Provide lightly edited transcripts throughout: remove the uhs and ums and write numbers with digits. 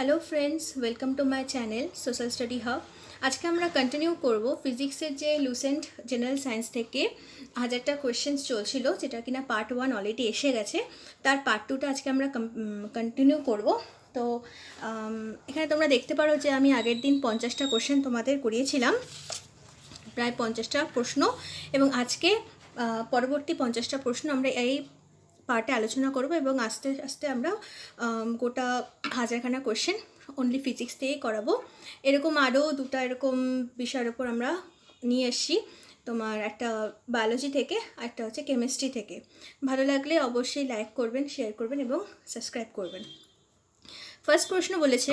Hello friends, welcome to my channel social study hub. আজকে আমরা continue করব ফিজিক্সের যে লুসেন্ট জেনারেল সায়েন্স থেকে 1000টা কোয়েশ্চেন্স চলছিল, যেটা কিনা পার্ট 1 অলরেডি এসে গেছে। তার পার্ট 2টা আজকে আমরা কন্টিনিউ করব। তো এখানে তোমরা দেখতে পারো যে আমি আগের দিন 50টা কোয়েশ্চেন তোমাদের করিয়েছিলাম, প্রায় 50টা প্রশ্ন, এবং আজকে পরবর্তী 50টা প্রশ্ন আমরা এই পার্টে আলোচনা করব এবং আস্তে আস্তে আমরা গোটা 1000খানা কোয়েশ্চেন অনলি ফিজিক্স থেকেই করাবো। এরকম আরও দুটো এরকম বিষয়ের ওপর আমরা নিয়ে এসছি, তোমার একটা বায়োলজি থেকে, একটা হচ্ছে কেমিস্ট্রি থেকে। ভালো লাগলে অবশ্যই লাইক করবেন, শেয়ার করবেন এবং সাবস্ক্রাইব করবেন। ফার্স্ট প্রশ্ন বলেছে,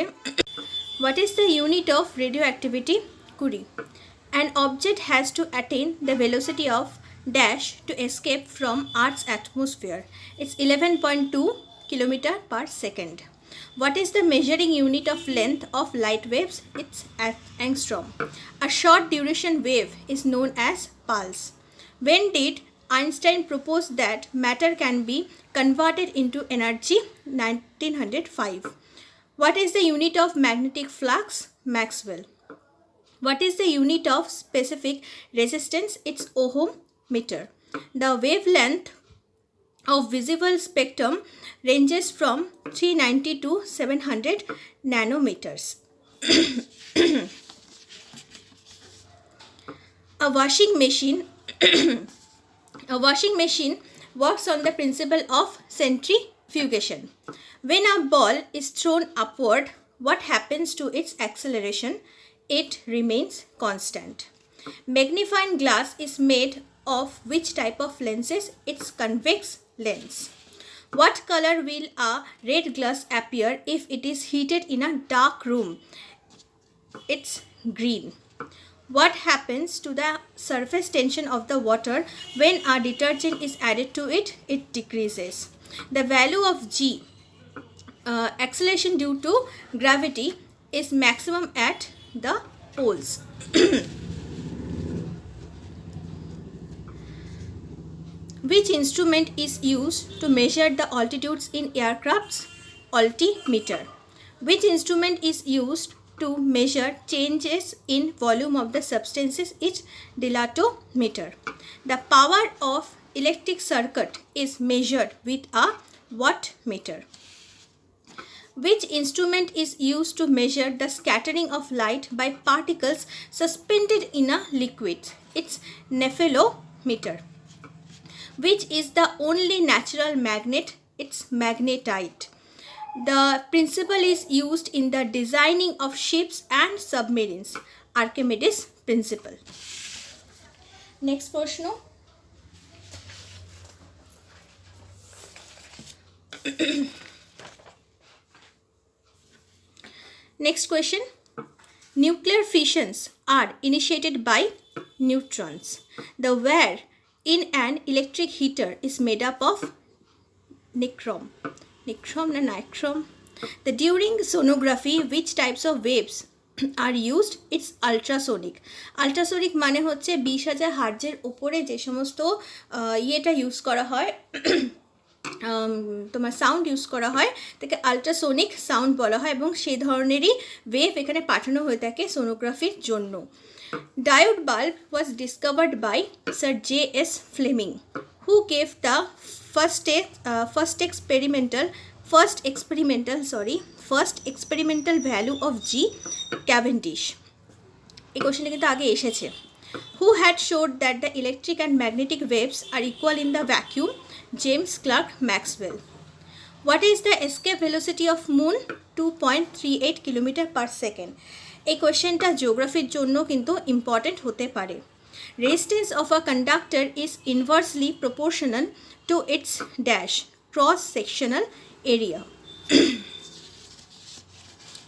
what is the unit of radio activity? কুড়ি। An object has to attain the velocity of dash to escape from Earth's atmosphere. It's 11.2 km per second. What is the measuring unit of length of light waves? It's angstrom. A short duration wave is known as pulse. When did Einstein propose that matter can be converted into energy? 1905. What is the unit of magnetic flux? Maxwell. What is the unit of specific resistance? It's ohm meter. The wavelength of visible spectrum ranges from 390 to 700 nanometers. A washing machine works on the principle of centrifugation. When a ball is thrown upward, what happens to its acceleration? It remains constant. Magnifying glass is made of which type of lenses? It's convex lens. What color will a red glass appear if it is heated in a dark room? It's green. What happens to the surface tension of the water when a detergent is added to it? It decreases. The value of G, acceleration due to gravity, is maximum at the poles. Which instrument is used to measure the altitudes in aircrafts? Altimeter. Which instrument is used to measure changes in volume of the substances? It's dilatometer. The power of electric circuit is measured with a wattmeter. Which instrument is used to measure the scattering of light by particles suspended in a liquid? It's nephelometer. Which is the only natural magnet? It's magnetite. The principle is used in the designing of ships and submarines. Archimedes principle. Next প্রশ্ন, next question. Nuclear fissions are initiated by neutrons. The wire in an electric heater is made up of nichrome. The during sonography, which types of waves are used? It's ultrasonic. Ultrasonic মানে হচ্ছে 20,000 হার্জের উপরে যে সমস্ত ইয়েটা use করা হয়, তোমার sound use করা হয়, তাকে আলট্রাসোনিক সাউন্ড বলা হয়, এবং সেই ধরনেরই ওয়েভ এখানে পাঠানো হয়ে থাকে সোনোগ্রাফির জন্য। Diode bulb was discovered by Sir J.S. Fleming, who gave the first experimental value of G. Cavendish. এই কোশ্চেনটা কিন্তু আগে এসেছে। Who had showed that the electric and magnetic waves are equal in the vacuum? James Clerk Maxwell. What is the escape velocity of moon? 2.38 km per second. এই কোয়েশ্চেনটা জিওগ্রাফির জন্য কিন্তু important হতে পারে। Resistance of a conductor is inversely proportional to its dash cross sectional area.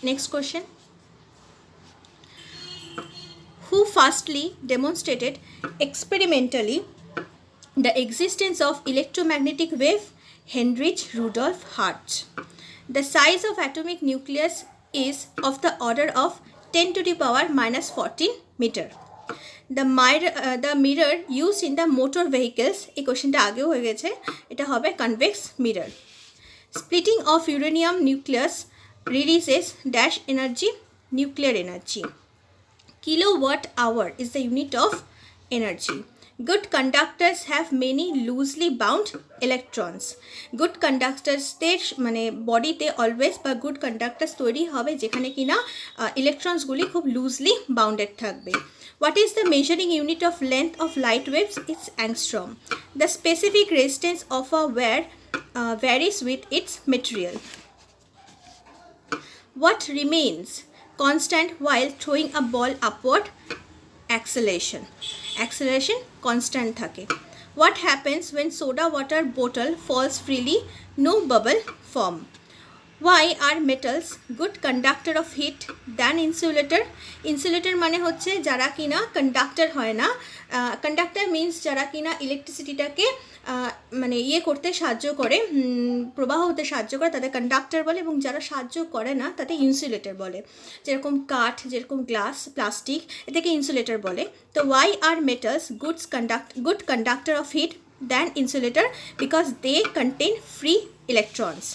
Next question. Who firstly demonstrated experimentally the existence of electromagnetic wave? Heinrich Rudolf Hertz. The size of atomic nucleus is of the order of 10 to the power minus 14 meter. The mirror used in the motor vehicles, এই কোশ্চেনটা আগেও হয়ে গেছে, এটা হবে convex mirror. Splitting of uranium nucleus releases dash energy, nuclear energy. Kilowatt hour is the unit of energy. Good conductors have many loosely bound electrons. Good conductors মানে বডিতে always বা গুড কন্ডাক্টার্স তৈরি হবে যেখানে কিনা ইলেকট্রনসগুলি খুব লুজলি বাউন্ডেড থাকবে. What is the measuring unit of length of light waves? It's angstrom. The specific resistance of a wire varies with its material. What remains constant while throwing a ball upward? Acceleration. Acceleration constant থাকে. What happens when soda water bottle falls freely? No bubble form. Why are metals good conductor of heat than insulator? Insulator মানে হচ্ছে যারা কিনা conductor হয় না. Conductor means যারা কিনা ইলেকট্রিসিটিটাকে মানে করতে সাহায্য করে, প্রবাহ হতে সাহায্য করে, তাদের কন্ডাক্টর বলে, এবং যারা সাহায্য করে না তাদের ইনসুলেটর বলে. যেরকম কাঠ, যেরকম গ্লাস, প্লাস্টিক, এটাকে ইনসুলেটর বলে. তো why are metals good conductor of heat than insulator? Because they contain free electrons.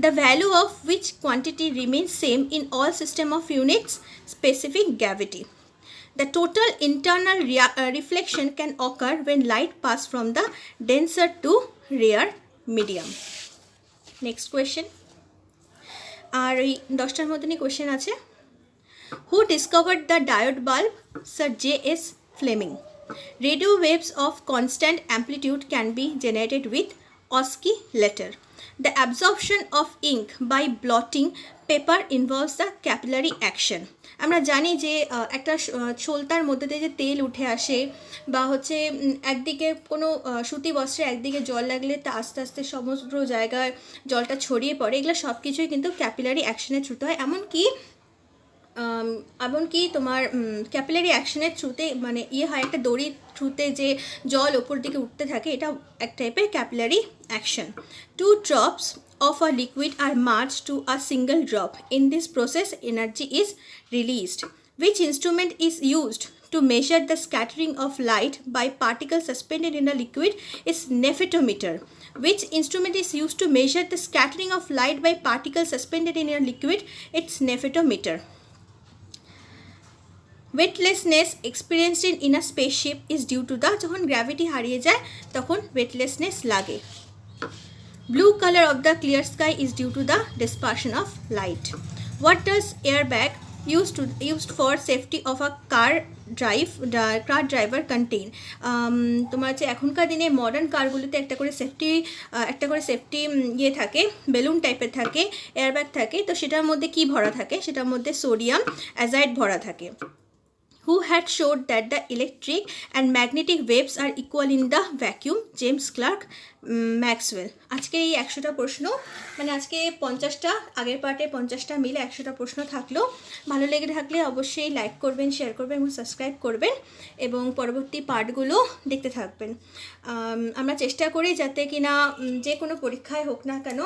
The value of which quantity remains same in all system of units? Specific gravity. The total internal reflection can occur when light pass from the denser to rare medium. Next question. আর এই 10টার মতনই question আছে. Who discovered the diode bulb? Sir J.S. Fleming. Radio waves of constant amplitude can be generated with oscillator. The absorption of ink by blotting paper involves the capillary action. আমরা জানি যে একটা ছোলতার মধ্যে দিয়ে যে তেল উঠে আসে বা হচ্ছে একদিকে কোনো সুতি বস্ত্রে একদিকে জল লাগলে তা আস্তে আস্তে সমগ্র জায়গায় জলটা ছড়িয়ে পড়ে, এগুলো সব কিছুই কিন্তু ক্যাপিলারি অ্যাকশনের থ্রুতে হয়. এমনকি তোমার ক্যাপিলারি অ্যাকশনের থ্রুতে মানে হয় একটা দড়ির থ্রুতে যে জল ওপর দিকে উঠতে থাকে, এটা এক টাইপের capillary action. 2 drops of a liquid are merged to a single drop. In this process, energy is released. Which instrument is used to measure the scattering of light by particles suspended in a liquid? Is nephitometer. Which instrument is used to measure the scattering of light by particles suspended in a liquid? It's nephitometer. Weightlessness experienced in a spaceship is due to the যখন gravity হারিয়ে যায় তখন weightlessness লাগে. Blue color of the clear sky is due to the dispersion of light. What does airbag used for safety of a car driver contain? তোমার হচ্ছে এখনকার দিনে modern কারগুলোতে একটা করে সেফটি থাকে, বেলুন টাইপের থাকে, এয়ারব্যাগ থাকে. তো সেটার মধ্যে কি ভরা থাকে? সেটার মধ্যে সোডিয়াম অ্যাজাইড ভরা থাকে. Who had showed that the electric and magnetic waves are equal in the vacuum? James Clerk Maxwell. আজকে এই 100টা প্রশ্ন, মানে আজকে 50টা, আগের পার্টে 50টা মিলে 100টা প্রশ্ন থাকলো. ভালো লেগে থাকলে অবশ্যই লাইক করবেন, শেয়ার করবেন এবং সাবস্ক্রাইব করবেন এবং পরবর্তী পার্টগুলো দেখতে থাকবেন. আমরা চেষ্টা করি যাতে কিনা যে কোনো পরীক্ষায় হোক না কেন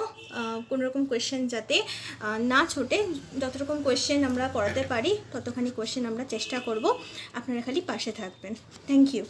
কোনো রকম কোয়েশ্চেন যাতে না ছোটে. যত রকম কোয়েশ্চেন আমরা করাতে পারি ততখানি কোয়েশ্চেন আমরা চেষ্টা করব. আপনারা খালি পাশে থাকবেন. Thank you.